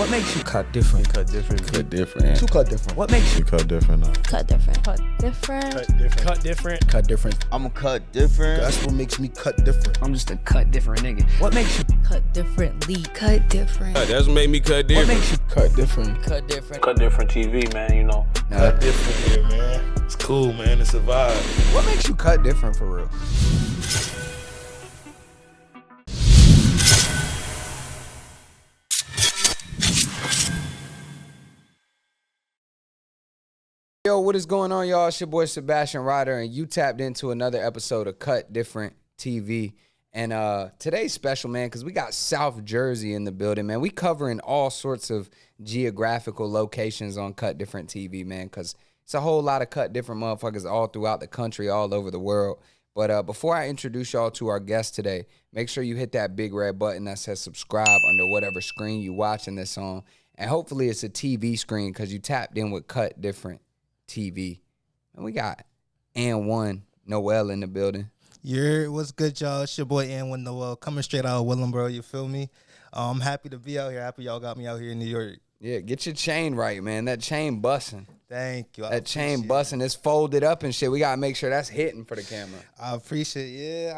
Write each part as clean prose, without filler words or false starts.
What makes you cut different? Cut different. Cut different. To cut different. What makes you cut different? Cut different. Cut different. Cut different. cut different? Cut different. I'ma cut different. That's what makes me cut different. I'm just a cut different nigga. What makes you Cut differently. Cut different. That's what made me cut What different. makes you cut different? Cut different. Cut different TV, man, you know. Cut different here, man. It's cool, man. It's a vibe. What makes you cut different for real? Yo, what is going on, y'all? It's your boy Sebastian Ryder, and you tapped into another episode of Cut Different TV. And today's special, man, because we got South Jersey in the building, man. We covering all sorts of geographical locations on Cut Different TV, man, because it's a whole lot of Cut Different motherfuckers all throughout the country, all over the world. But before I introduce y'all to our guest today, make sure you hit that big red button that says subscribe under whatever screen you watching this on. And hopefully it's a TV screen because you tapped in with Cut Different TV. And we got AND1NOEL in the building. Yeah, what's good, y'all? It's your boy AND1NOEL coming straight out of Willingboro, you feel me? I'm happy to be out here. Happy y'all got me out here in New York. Yeah, get your chain right, man. That chain busting. Thank you. That chain busting. It's folded up and shit. We gotta make sure that's hitting for the camera. I appreciate it. Yeah,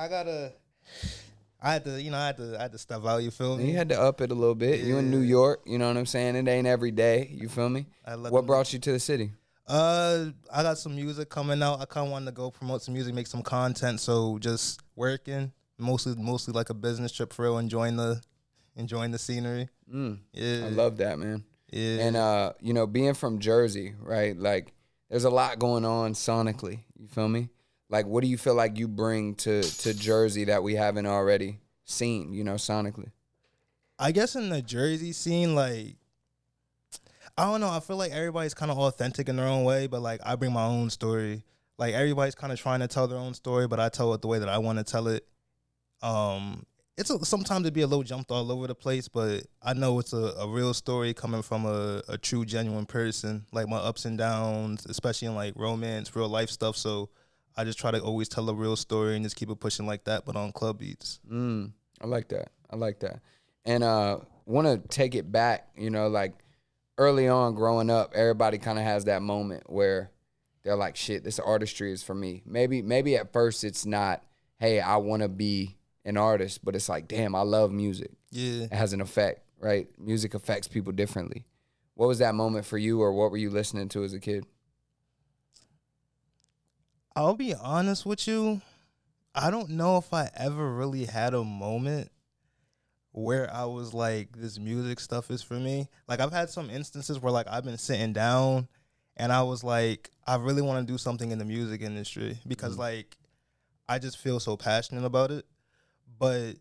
I had to step out, you feel me? You had to up it a little bit. You in New York, you know what I'm saying? It ain't every day, you feel me? What brought you to the city? I got some music coming out. I kind of wanted to go promote some music, make some content. So just working, mostly like a business trip for real, enjoying the scenery. Yeah, I love that, man. Yeah, And being from Jersey, right? Like, there's a lot going on sonically. You feel me? Like, what do you feel like you bring to Jersey that we haven't already seen? Sonically. I guess in the Jersey scene, like, I don't know. I feel like everybody's kind of authentic in their own way, but like I bring my own story. Like everybody's kind of trying to tell their own story, but I tell it the way that I want to tell it. Sometimes it be a little jumped all over the place, but I know it's a real story coming from a true, genuine person. Like my ups and downs, especially in like romance, real life stuff. So I just try to always tell a real story and just keep it pushing like that, but on club beats. I like that. And want to take it back. Like, early on growing up, everybody kind of has that moment where they're like, shit, this artistry is for me. Maybe at first it's not, hey, I want to be an artist, but it's like, damn, I love music. Yeah. It has an effect, right? Music affects people differently. What was that moment for you, or what were you listening to as a kid? I'll be honest with you. I don't know if I ever really had a moment where I was like, this music stuff is for me. Like, I've had some instances where, like, I've been sitting down and I was like, I really want to do something in the music industry because, like, I just feel so passionate about it. But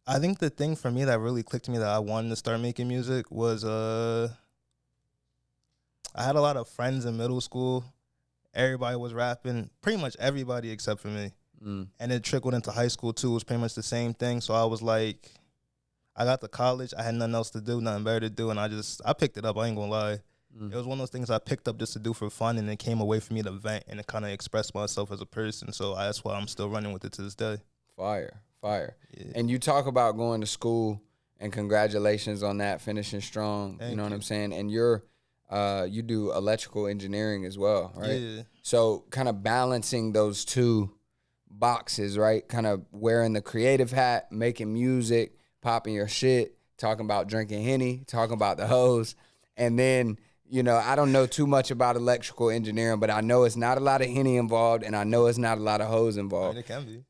I think the thing for me that really clicked to me that I wanted to start making music was I had a lot of friends in middle school. Everybody was rapping, pretty much everybody except for me. And it trickled into high school, too. It was pretty much the same thing. So I was like, I got to college. I had nothing else to do, nothing better to do, and I picked it up. I ain't gonna lie. It was one of those things I picked up just to do for fun, and it came away from me to vent and to kind of express myself as a person. So that's why I'm still running with it to this day. Fire. Yeah. And you talk about going to school, and congratulations on that, finishing strong. Thank you know what you. I'm saying? And you do electrical engineering as well, right? Yeah. So kind of balancing those two boxes, right? Kind of wearing the creative hat, making music, popping your shit, talking about drinking Henny, talking about the hoes. And then, I don't know too much about electrical engineering, but I know it's not a lot of Henny involved, and I know it's not a lot of hoes involved. It can be.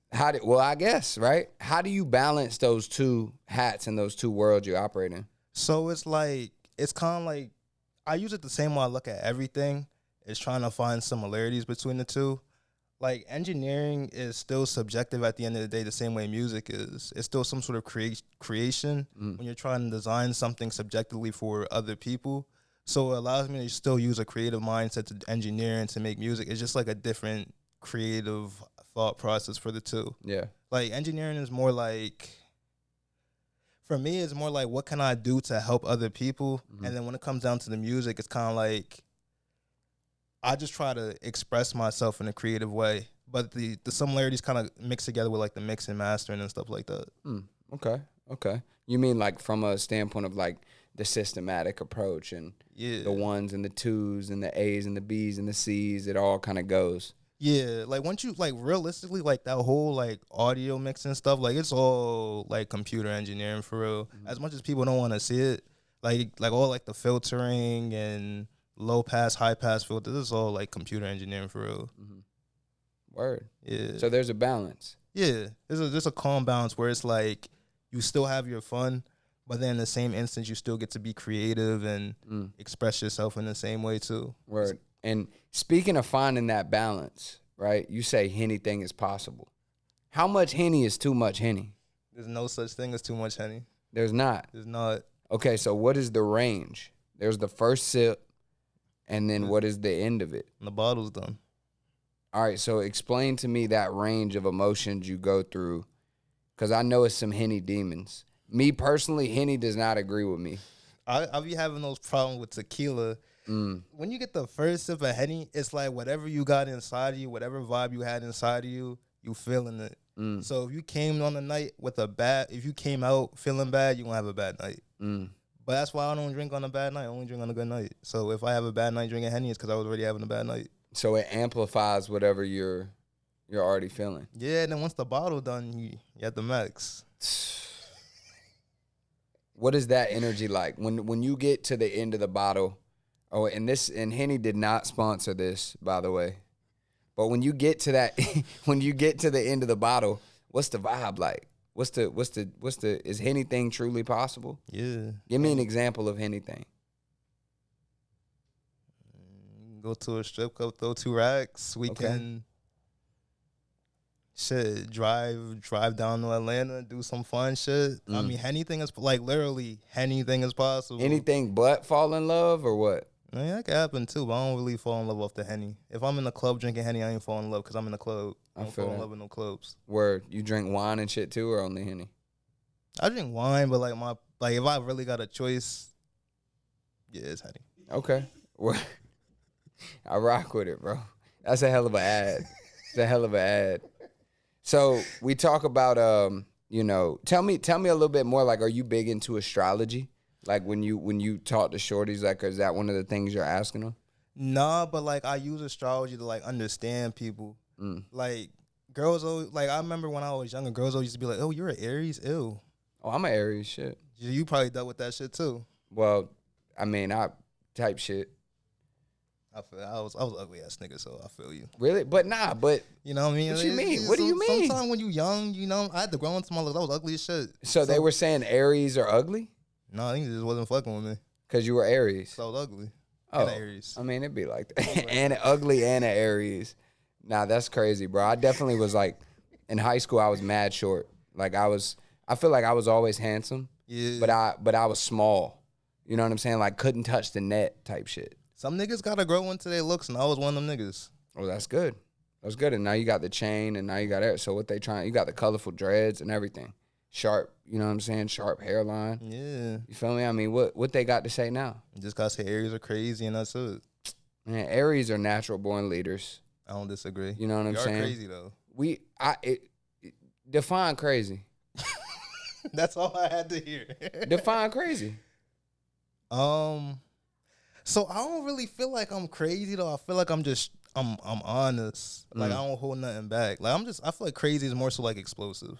Well, I guess, right? How do you balance those two hats and those two worlds you operate in? So it's kind of like, I use it the same way I look at everything. It's trying to find similarities between the two. Like, engineering is still subjective at the end of the day, the same way music is. It's still some sort of creation when you're trying to design something subjectively for other people. So it allows me to still use a creative mindset to engineer and to make music. It's just like a different creative thought process for the two. Yeah. Like, engineering is more like, for me, it's more like, what can I do to help other people? And then when it comes down to the music, it's kind of like, I just try to express myself in a creative way, but the similarities kind of mix together with like the mix and mastering and stuff like that. Okay. You mean like from a standpoint of like the systematic approach and Yeah. the ones and the twos and the A's and the B's and the C's. It all kind of goes. Yeah, like once you like realistically like that whole like audio mixing stuff, like it's all like computer engineering for real. As much as people don't want to see it, like all like the filtering and low pass, high pass filters, it's all like computer engineering for real. Word. Yeah. So there's a balance. Yeah, there's a calm balance where it's like you still have your fun, but then in the same instance you still get to be creative and express yourself in the same way too. Word. And speaking of finding that balance, right? You say anything is possible. How much Henny is too much Henny? There's no such thing as too much Henny. There's not. There's not. Okay, so what is the range? There's the first sip, and then what is the end of it? And the bottle's done. All right, so explain to me that range of emotions you go through, because I know it's some Henny demons. Me personally, Henny does not agree with me. I be having those problems with tequila. When you get the first sip of Henny, it's like whatever you got inside of you, whatever vibe you had inside of you, you feeling it. So if you came on the night with if you came out feeling bad, you're going to have a bad night. But that's why I don't drink on a bad night. I only drink on a good night. So if I have a bad night drinking Henny, it's because I was already having a bad night. So it amplifies whatever you're already feeling. Yeah, and then once the bottle done, you at the max. What is that energy like when you get to the end of the bottle? Oh, and Henny did not sponsor this, by the way. But when you get to that, when you get to the end of the bottle, what's the vibe like? Is anything truly possible? Yeah. Give me an example of anything. Go to a strip club, throw 2 racks. We can drive down to Atlanta, do some fun shit. I mean, anything is like literally anything is possible. Anything but fall in love or what? I mean, that could happen too, but I don't really fall in love off the Henny. If I'm in the club drinking Henny, I ain't fall in love because I'm in the club. I don't fall in love with no clubs. Word, you drink wine and shit too, or only Henny? I drink wine, but if I really got a choice, yeah, it's Henny. Okay, I rock with it, bro. That's a hell of an ad. It's a hell of an ad. So we talk about tell me a little bit more. Like, are you big into astrology? Like when you talk to shorties, like, is that one of the things you're asking them? Nah, but like I use astrology to like understand people. Like girls always, like I remember when I was younger, girls always used to be like, "Oh, you're an Aries, ew." Oh, I'm an Aries, shit. You probably dealt with that shit too. Well, I mean, I type shit. I was ugly ass nigga, so I feel you. Really? But nah, but you know what I mean? What you mean? What do you mean? Sometimes when you young, I had to grow into my looks. I was ugly as shit. So they were saying Aries are ugly? No, I think it just wasn't fucking with me. Because you were Aries. So I was ugly. Oh, and Aries. I mean, it'd be like that. And ugly and an Aries. Nah, that's crazy, bro. I definitely was like, in high school, I was mad short. Like I feel like I was always handsome. Yeah. But I was small. You know what I'm saying? Like couldn't touch the net type shit. Some niggas gotta grow into their looks, and I was one of them niggas. Oh, that's good. That's good. And now you got the chain, and now you got it. So what they trying? You got the colorful dreads and everything. Sharp, you know what I'm saying? Sharp hairline. Yeah. You feel me? I mean, what they got to say now? Just gotta say Aries are crazy, and that's it. Man, Aries are natural born leaders. I don't disagree. You know what I'm saying? Crazy though. Define crazy. That's all I had to hear. Define crazy. So I don't really feel like I'm crazy though. I feel like I'm honest. Like I don't hold nothing back. Like I feel like crazy is more so like explosive.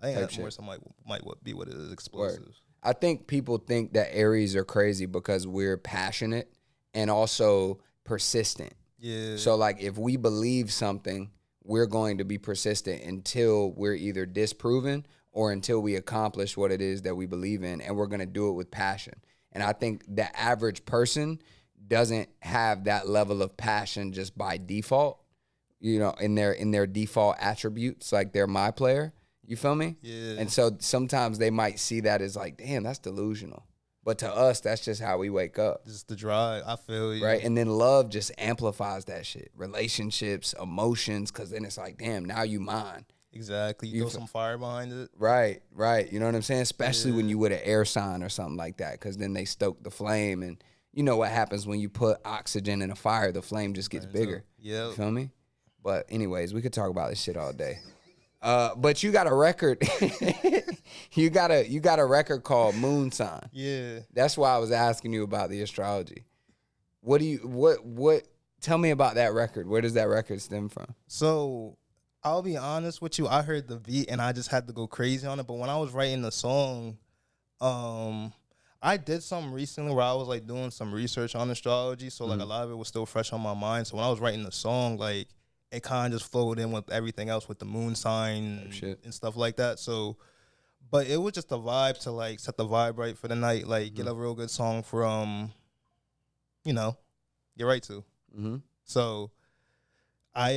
I think that's more so might be what it is, explosive. Word. I think people think that Aries are crazy because we're passionate and also persistent. Yeah. So like if we believe something, we're going to be persistent until we're either disproven or until we accomplish what it is that we believe in, and we're going to do it with passion. And I think the average person doesn't have that level of passion just by default, you know, in their default attributes, like they're my player. You feel me? Yeah. And so sometimes they might see that as like, damn, that's delusional. But to us, that's just how we wake up. Just the drive. I feel you. Right? And then love just amplifies that shit. Relationships, emotions, because then it's like, damn, now you mine. Exactly. You throw some fire behind it. Right. You know what I'm saying? Especially when you with an air sign or something like that, because then they stoke the flame. And you know what happens when you put oxygen in a fire, the flame just gets bigger. Yeah. You feel me? But anyways, we could talk about this shit all day. But you got a record. you got a record called Moon Sign. Yeah. That's why I was asking you about the astrology. What tell me about that record. Where does that record stem from? So I'll be honest with you. I heard the beat and I just had to go crazy on it. But when I was writing the song, I did something recently where I was like doing some research on astrology. So like a lot of it was still fresh on my mind. So when I was writing the song, like it kind of just flowed in with everything else with the moon sign and stuff like that. So, but it was just a vibe to like set the vibe right for the night, like get a real good song from, get right to. Mm-hmm. So I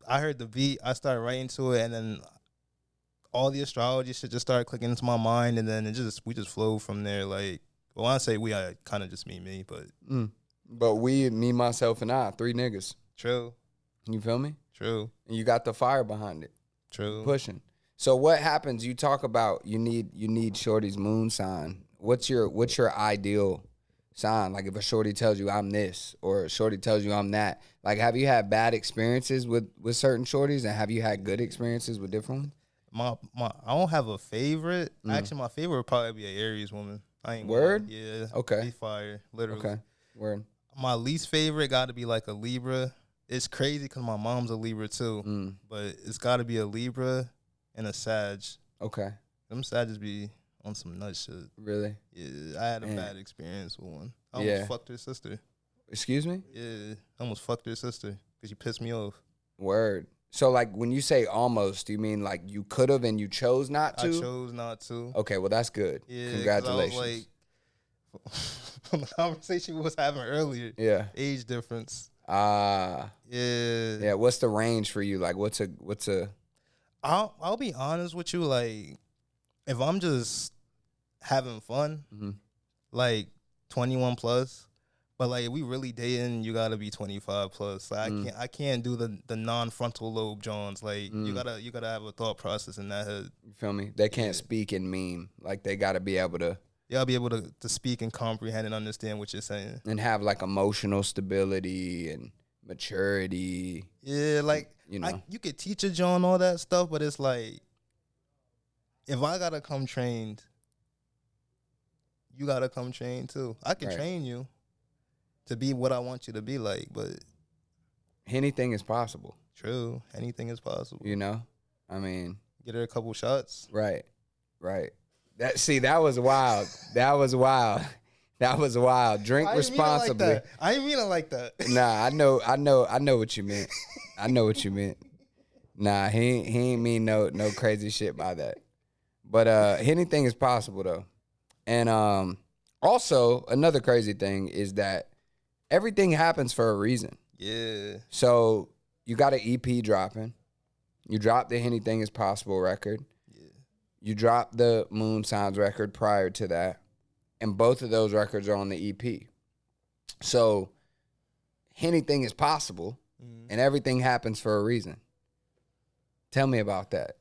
heard the beat, I started writing to it, and then all the astrology shit just started clicking into my mind, and then we just flowed from there. Like, well, when I say we, I kind of just mean me, but But we, me, myself, and I, 3 niggas. True. You feel me? True. And you got the fire behind it. True. Pushing. So what happens? You talk about you need shorty's moon sign. What's your ideal sign? Like if a shorty tells you I'm this, or a shorty tells you I'm that. Like, have you had bad experiences with certain shorties, and have you had good experiences with different ones? I don't have a favorite. Actually, my favorite would probably be an Aries woman. I ain't Word? Yeah. Okay. They fire, literally. Okay. Word. My least favorite got to be like a Libra. It's crazy because my mom's a Libra too, but it's got to be a Libra and a Sag. Okay. Them Sages be on some nut shit. Really? Yeah, I had a bad experience with one. I almost fucked her sister. Excuse me? Yeah, I almost fucked her sister because she pissed me off. Word. So, like, when you say almost, you mean like you could have and you chose not to? I chose not to. Okay, well, that's good. Yeah, congratulations. I was like, from the conversation we was having earlier. Yeah. Age difference. Yeah. Yeah. What's the range for you? Like, what's a? I'll be honest with you. Like, if I'm just having fun, like 21 plus. But like, if we really dating, you gotta be 25 plus. Like, I can't do the non-frontal lobe Jones. Like, you gotta have a thought process in that head. You feel me? They can't speak and meme. Like, they gotta be able to. You gotta be able to speak and comprehend and understand what you're saying. And have like emotional stability and maturity. Yeah, like, you could teach a John all that stuff, but it's like, if I gotta come trained, you gotta come trained too. I can train you to be what I want you to be like, but anything is possible. True, anything is possible. I mean, get her a couple shots. Right. That was wild. That was wild. Drink responsibly. I didn't mean it like that. Nah, I know what you meant. I know what you meant. Nah, he ain't mean no crazy shit by that. But anything is possible though. And also another crazy thing is that everything happens for a reason. Yeah. So you got an EP dropping. You dropped the Anything is Possible record. Yeah. You dropped the Moon Signs record prior to that. And both of those records are on the EP. So anything is possible and everything happens for a reason. Tell me about that.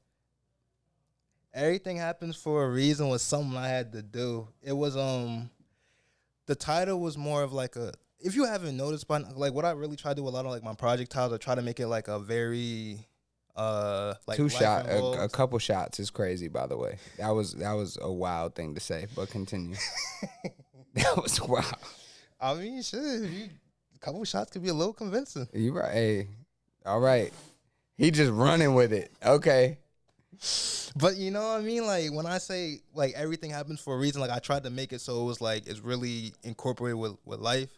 Everything happens for a reason was something I had to do. It was the title was more of like a, if you haven't noticed by like what I really try to do a lot of like my project titles, I try to make it like a very like 2 shot a couple shots is crazy, by the way. That was a wild thing to say, but continue. That was wild. I mean, shit, a couple shots could be a little convincing. You right. Hey, all right. He just running with it. Okay. But you know what I mean? Like when I say like everything happens for a reason, like I tried to make it so it was like it's really incorporated with life.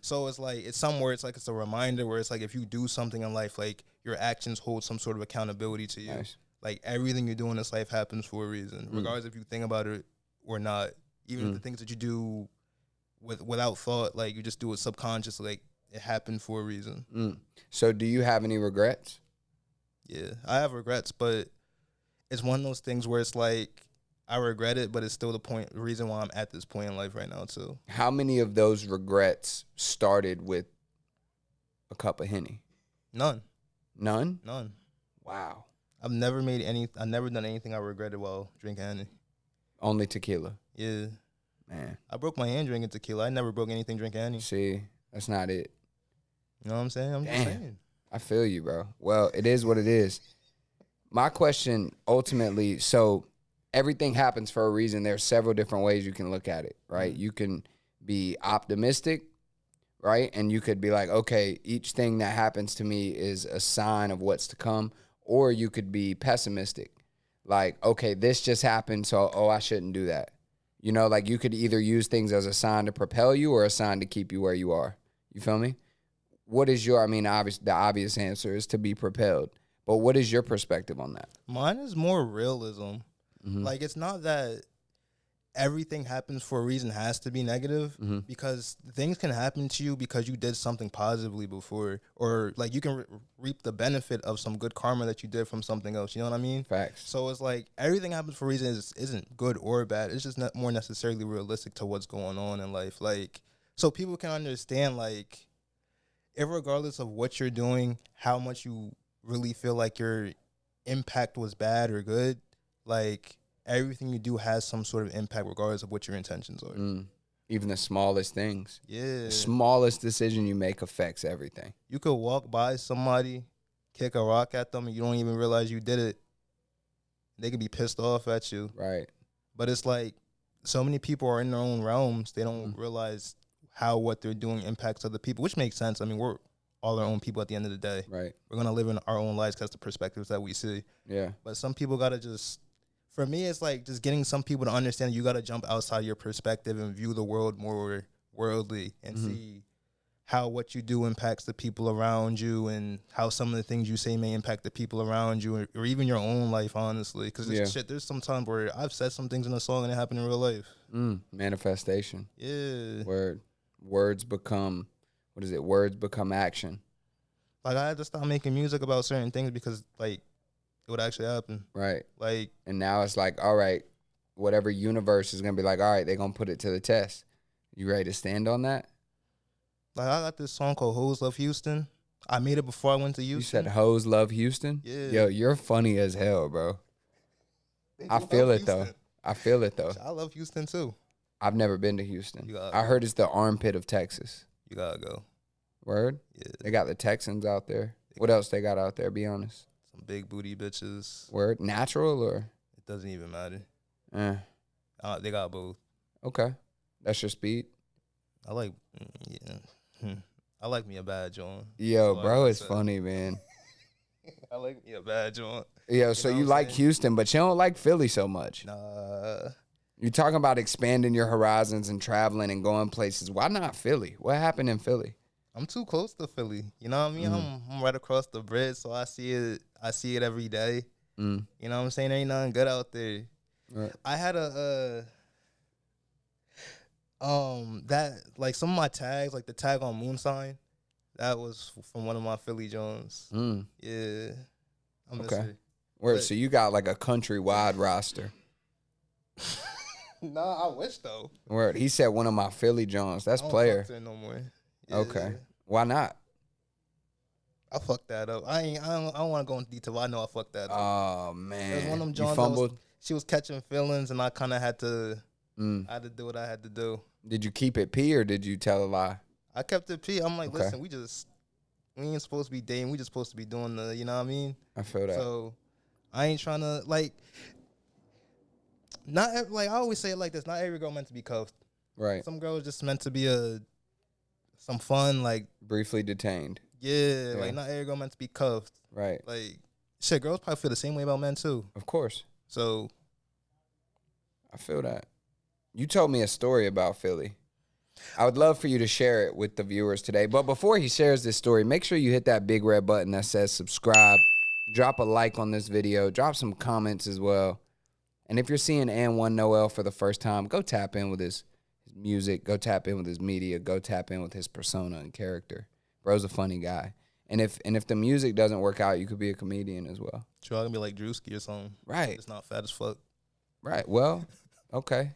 So it's like it's somewhere it's like it's a reminder where it's like if you do something in life, like your actions hold some sort of accountability to you. Nice. Like everything you do in this life happens for a reason, regardless if you think about it or not. Even if the things that you do without thought, like you just do it subconsciously, like it happened for a reason. So do you have any regrets? Yeah, I have regrets, but it's one of those things where it's like I regret it, but it's still the reason why I'm at this point in life right now too. How many of those regrets started with a cup of Henny? None. None? None. Wow. I've never done anything I regretted while drinking Henny. Only tequila. Yeah. Man. I broke my hand drinking tequila. I never broke anything drinking Henny. See, that's not it. You know what I'm saying? I'm just saying. I feel you, bro. Well, it is what it is. My question ultimately, so everything happens for a reason. There's several different ways you can look at it, right? You can be optimistic, right? And you could be like, okay, each thing that happens to me is a sign of what's to come. Or you could be pessimistic. Like, okay, this just happened, so, I shouldn't do that. You know, like you could either use things as a sign to propel you or a sign to keep you where you are. You feel me? What is your, the obvious answer is to be propelled. But what is your perspective on that? Mine is more realism. Like, it's not that everything happens for a reason has to be negative, because things can happen to you because you did something positively before, or like you can reap the benefit of some good karma that you did from something else. You know what I mean? Facts. So it's like everything happens for a reason isn't good or bad. It's just not more necessarily realistic to what's going on in life. Like, so people can understand, like, irregardless of what you're doing, how much you really feel like your impact was bad or good, like, everything you do has some sort of impact regardless of what your intentions are. Even the smallest things. Yeah. The smallest decision you make affects everything. You could walk by somebody, kick a rock at them, and you don't even realize you did it. They could be pissed off at you. Right. But it's like so many people are in their own realms. They don't realize how what they're doing impacts other people, which makes sense. I mean, we're all our own people at the end of the day. Right. We're going to live in our own lives because the perspectives that we see. Yeah. But some people got to just, for me, it's like just getting some people to understand you got to jump outside your perspective and view the world more worldly and see how what you do impacts the people around you and how some of the things you say may impact the people around you or even your own life, honestly. Because there's some time where I've said some things in a song and it happened in real life. Manifestation. Yeah. Where words become, words become action. Like, I had to stop making music about certain things because, like, it would actually happen. Right. Like, and now it's like, all right, whatever universe is going to be like, all right, they're going to put it to the test. You ready to stand on that? Like, I got this song called Hoes Love Houston. I made it before I went to Houston. You said hoes love Houston? Yeah. Yo, you're funny as hell, bro. I feel it, though. I feel it, though. I love Houston, too. I've never been to Houston. I I heard it's the armpit of Texas. You gotta go. Word? Yeah. They got the Texans out there. What else they got out there, be honest? Some big booty bitches. Word? Natural or? It doesn't even matter. They got both. Okay. That's your speed? I like, I like me a bad joint. Yo, bro, it's funny, man. I like me a bad joint. Yo, so you like Houston, but you don't like Philly so much. Nah. You're talking about expanding your horizons and traveling and going places. Why not Philly? What happened in Philly? I'm too close to Philly. You know what I mean? I'm right across the bridge, so I see it every day. You know what I'm saying? There ain't nothing good out there. Right. I had that, like, some of my tags, like the tag on Moon Sign, that was from one of my Philly Jones. Yeah. I'm okay. Word, so you got like a countrywide roster. Nah, I wish though. Word, he said one of my Philly Jones. That's I don't player. fuck to it no more. Yeah. Okay. Why not? I fucked that up. I don't want to go into detail, but I know I fucked that up. Oh man. It was one of them you Jones fumbled? She was catching feelings and I kind of had to I had to do what I had to do. Did you keep it P or did you tell a lie? I kept it P. I'm like, Okay. listen, we ain't supposed to be dating. We just supposed to be doing the, you know what I mean? I feel that. So I ain't trying to, like, like I always say it like this, not every girl meant to be cuffed. Right. Some girls just meant to be some fun, like, Briefly detained. yeah, like not every girl meant to be cuffed. Right. Like, shit, girls probably feel the same way about men too. Of course. So I feel that. You told me a story about Philly. I would love for you to share it with the viewers today. But before he shares this story, make sure you hit that big red button that says subscribe. Drop a like on this video. Drop some comments as well. And if you're seeing AND1NOEL for the first time, go tap in with his music. Go tap in with his media. Go tap in with his persona and character. Bro's a funny guy. And if the music doesn't work out, you could be a comedian as well. try to be like Drewski or something. Right. It's not fat as fuck. Right. Well, okay.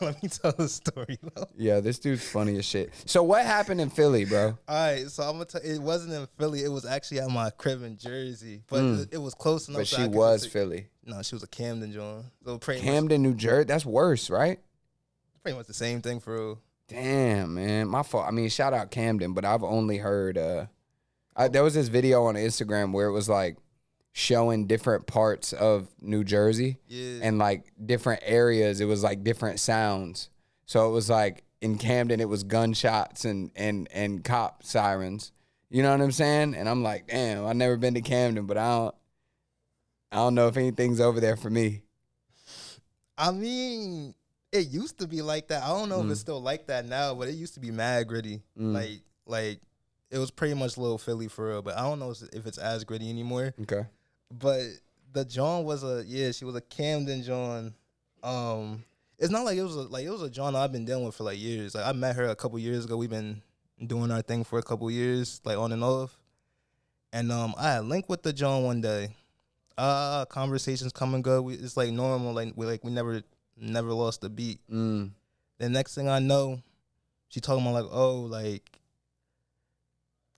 Let me tell the story, though. Yeah, this dude's funny as shit. So what happened in Philly, bro? All right, so I'm gonna tell. It wasn't in Philly. It was actually at my crib in Jersey, but it was close enough. But so she I could was just- Philly. No, she was a Camden John. So pretty Camden, New Jersey. That's worse, right? much the same thing for real. Damn, man. My fault. I mean, shout out Camden, but I've only heard There was this video on Instagram where it was like showing different parts of New Jersey and like different areas. It was like different sounds. So it was like in Camden, it was gunshots and cop sirens. You know what I'm saying? And I'm like, damn, I've never been to Camden, but I don't know if anything's over there for me. I mean, it used to be like that. I don't know if it's still like that now, but it used to be mad gritty. Like it was pretty much Little Philly for real, but I don't know if it's as gritty anymore. Okay. But the John was she was a Camden John. It's not like it was a John I've been dealing with for like years. Like I met her a couple years ago. We've been doing our thing for a couple years, like on and off. And I had linked with the John one day. Conversations coming good. It's like normal. We never lost a beat. The next thing I know, she talking about like, oh, like,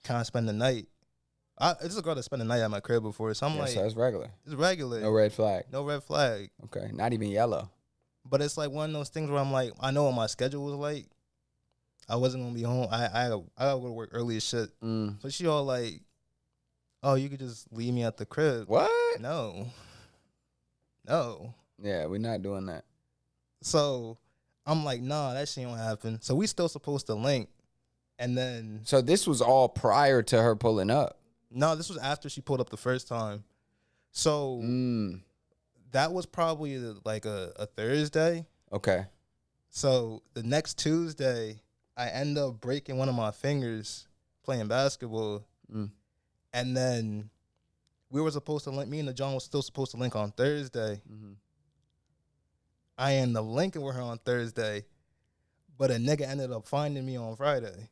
can I spend the night? This is a girl that spent the night at my crib before, so I'm like, so it's regular. It's regular. No red flag. No red flag. Okay, not even yellow. But it's like one of those things where I'm like, I know what my schedule was like. I wasn't gonna be home. I gotta go to work early as shit. So she all like, oh, you could just leave me at the crib. What? No. Yeah, we're not doing that. So I'm like, nah, that shit don't happen. So we still supposed to link. And then. So this was all prior to her pulling up. No, this was after she pulled up the first time. So that was probably like a Thursday. Okay. So the next Tuesday, I end up breaking one of my fingers playing basketball. And then we were supposed to link. Me and the John was still supposed to link on Thursday. I ended up linking with her on Thursday, but a nigga ended up finding me on Friday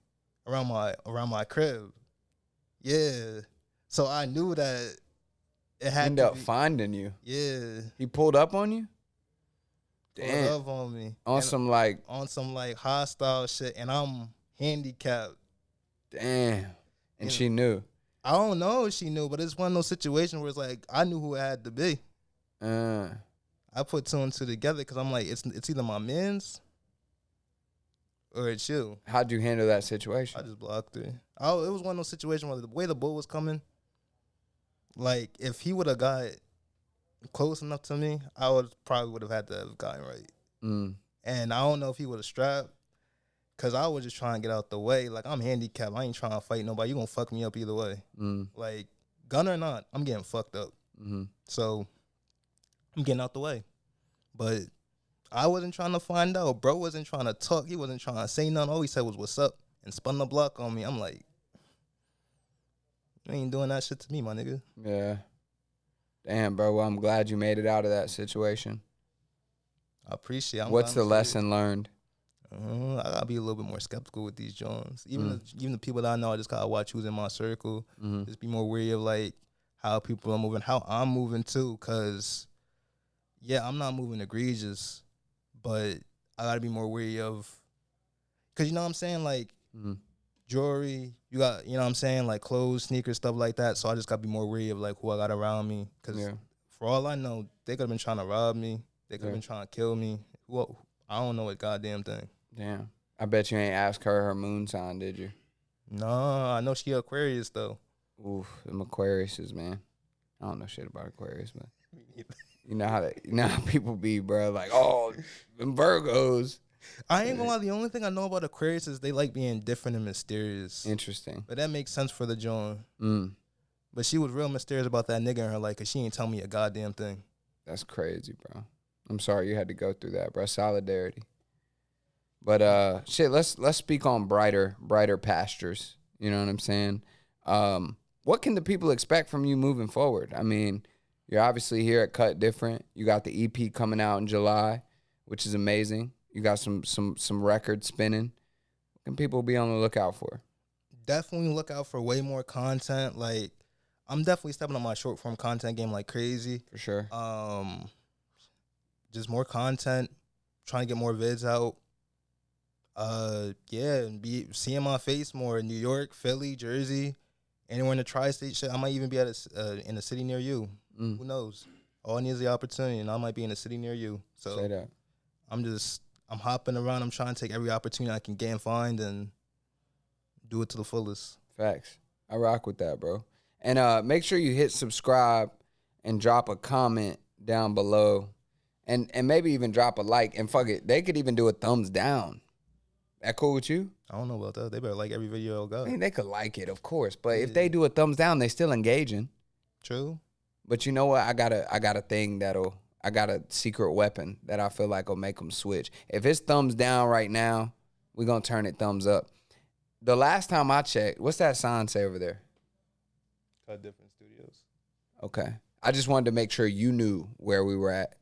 around my crib. Yeah. So I knew that it had End up finding you. Yeah. He pulled up on you? Damn. Pulled up on me. On some like hostile shit, and I'm handicapped. Damn. And she knew. I don't know if she knew, but it's one of those situations where it's like I knew who it had to be. I put two and two together because I'm like, it's either my men's or it's you. How'd you handle that situation? I just blocked her. Oh, it was one of those situations where the way the bull was coming, like if he would have got close enough to me, I probably would have had to have gotten right. And I don't know if he would have strapped, because I was just trying to get out the way. Like, I'm handicapped. I ain't trying to fight nobody. You going to fuck me up either way. Like, gun or not, I'm getting fucked up. So I'm getting out the way. But I wasn't trying to find out. Bro wasn't trying to talk. He wasn't trying to say nothing. All he said was, what's up? And spun the block on me. I'm like, you ain't doing that shit to me, my nigga. Yeah. Damn, bro. Well, I'm glad you made it out of that situation. I appreciate it. What's the lesson learned? I gotta be a little bit more skeptical with these Jones. Even the people that I know, I just gotta watch who's in my circle. Just be more wary of like how people are moving, how I'm moving too. Cause yeah, I'm not moving egregious, but I gotta be more wary of. Cause you know what I'm saying, like jewelry, you got, you know what I'm saying, like clothes, sneakers, stuff like that. So I just gotta be more wary of like who I got around me. Cause for all I know, they could have been trying to rob me. They could have been trying to kill me. I don't know a goddamn thing. Damn. I bet you ain't asked her moon sign, did you? No, I know she Aquarius though. Oof, them Aquariuses, man. I don't know shit about Aquarius, but you know how people be, bro. Like, oh, them Virgos. I ain't gonna lie. The only thing I know about Aquarius is they like being different and mysterious. Interesting. But that makes sense for the John. But she was real mysterious about that nigga in her life, cause she ain't tell me a goddamn thing. That's crazy, bro. I'm sorry you had to go through that, bro. Solidarity. But shit, let's speak on brighter pastures. You know what I'm saying? What can the people expect from you moving forward? I mean, you're obviously here at Cut Different. You got the EP coming out in July, which is amazing. You got some records spinning. What can people be on the lookout for? Definitely look out for way more content. Like, I'm definitely stepping on my short form content game like crazy. For sure. Just more content, trying to get more vids out. And be seeing my face more in New York, Philly, Jersey, anywhere in the tri-state shit. I might even be in a city near you. Who knows? All I need is the opportunity, and I might be in a city near you. So say that. I'm hopping around. I'm trying to take every opportunity I can get and find and do it to the fullest. Facts. I rock with that, bro. And make sure you hit subscribe and drop a comment down below. And maybe even drop a like. And fuck it, they could even do a thumbs down. That cool with you? I don't know about that. They better like every video I got. I mean, they could like it, of course. But if they do a thumbs down, they still engaging. True. But you know what? I got a thing I got a secret weapon that I feel like will make them switch. If it's thumbs down right now, we're going to turn it thumbs up. The last time I checked, what's that sign say over there? Cut Different Studios. Okay. I just wanted to make sure you knew where we were at.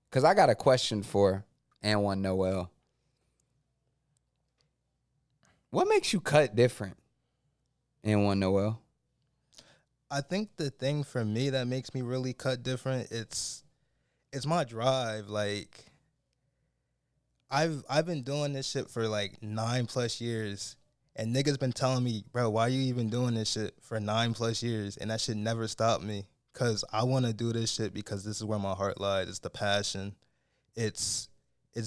Because I got a question for AND1NOEL. What makes you cut different, AND1NOEL? I think the thing for me that makes me really cut different, it's my drive. Like, I've been doing this shit for like 9+ years. And niggas been telling me, bro, why you even doing this shit for 9+ years? And that shit never stopped me. Cause I want to do this shit because this is where my heart lies. It's the passion. It's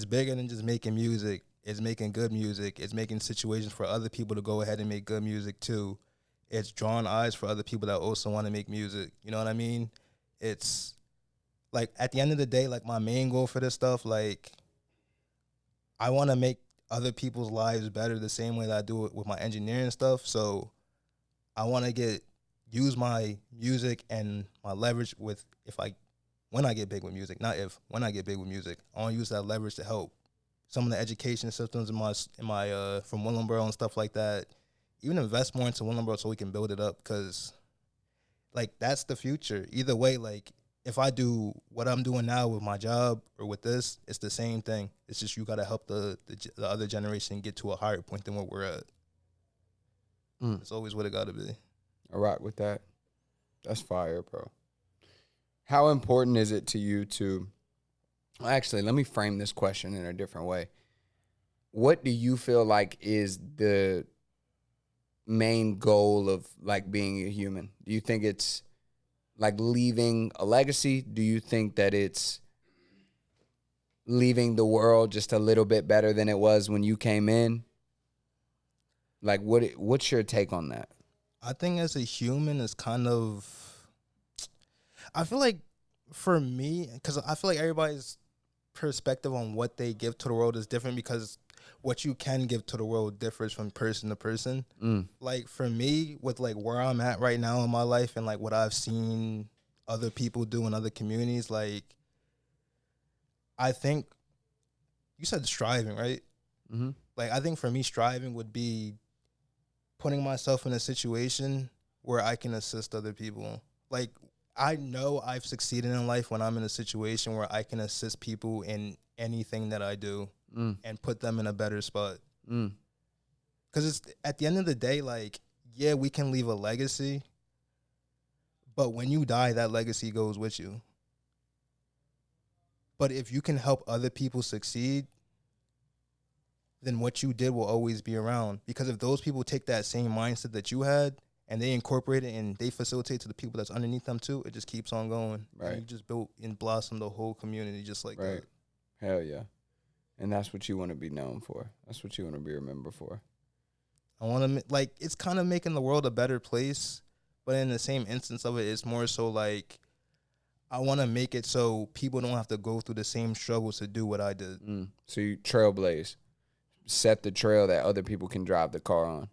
bigger than just making music. It's making good music. It's making situations for other people to go ahead and make good music too. It's drawing eyes for other people that also want to make music. You know what I mean? It's like at the end of the day, like my main goal for this stuff, like I want to make other people's lives better the same way that I do it with my engineering stuff. So I want to use my music and my leverage with when I get big with music, not if, when I get big with music, I want to use that leverage to help some of the education systems in my from Willenboro and stuff like that. Even invest more into Willenboro so we can build it up, because like that's the future. Either way, like if I do what I'm doing now with my job or with this, it's the same thing. It's just you got to help the other generation get to a higher point than where we're at. It's always what it got to be. I rock with that. That's fire, bro. How important is it to you to... Actually, let me frame this question in a different way. What do you feel like is the main goal of like being a human? Do you think it's like leaving a legacy? Do you think that it's leaving the world just a little bit better than it was when you came in? Like, what's your take on that? I think as a human, it's kind of... I feel like for me, because I feel like everybody's perspective on what they give to the world is different, because what you can give to the world differs from person to person. Like for me, with like where I'm at right now in my life and like what I've seen other people do in other communities, like I think you said striving, right? Mm-hmm. Like I think for me, striving would be putting myself in a situation where I can assist other people. Like I know I've succeeded in life when I'm in a situation where I can assist people in anything that I do and put them in a better spot. Because it's at the end of the day, like, yeah, we can leave a legacy, but when you die, that legacy goes with you. But if you can help other people succeed, then what you did will always be around. Because if those people take that same mindset that you had and they incorporate it and they facilitate to the people that's underneath them too, it just keeps on going. Right. And you just built and blossomed the whole community just like that. Hell yeah. And that's what you want to be known for. That's what you want to be remembered for. I want to, like, it's kind of making the world a better place, but in the same instance of it, it's more so like, I want to make it so people don't have to go through the same struggles to do what I did. So you trailblaze. Set the trail that other people can drive the car on.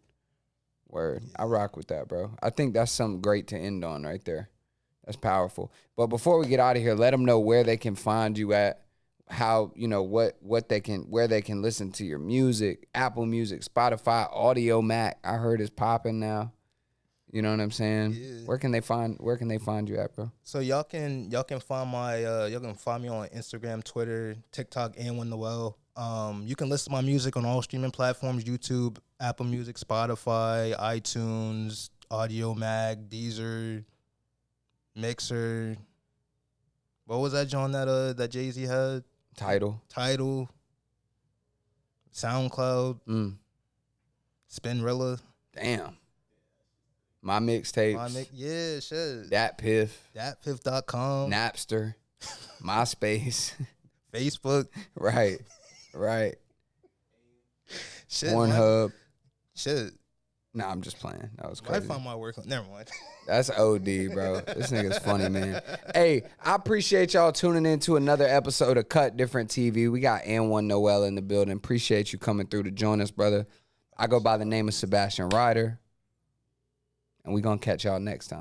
Word. I rock with that, bro. I think that's something great to end on right there. That's powerful. But before we get out of here, let them know where they can find you at, how, you know, where they can listen to your music, Apple Music, Spotify, Audio Mac. I heard it's popping now. You know what I'm saying? Yeah. Where can they find you at, bro? So y'all can find y'all can find me on Instagram, Twitter, TikTok, AND1NOEL. You can listen to my music on all streaming platforms: YouTube, Apple Music, Spotify, iTunes, Audio Mag, Deezer, Mixer. What was that John that Jay-Z had? Tidal, SoundCloud, Spinrilla. Damn. My mixtapes. Yeah, shit. Datpiff.com. Napster. MySpace. Facebook. Right. Shit. Pornhub. Shit. Nah, I'm just playing. That was I crazy. found my work. Never mind. That's OD, bro. This nigga's funny, man. Hey, I appreciate y'all tuning in to another episode of Cut Different TV. We got AND1NOEL in the building. Appreciate you coming through to join us, brother. I go by the name of Sebastian Ryder. And we going to catch y'all next time.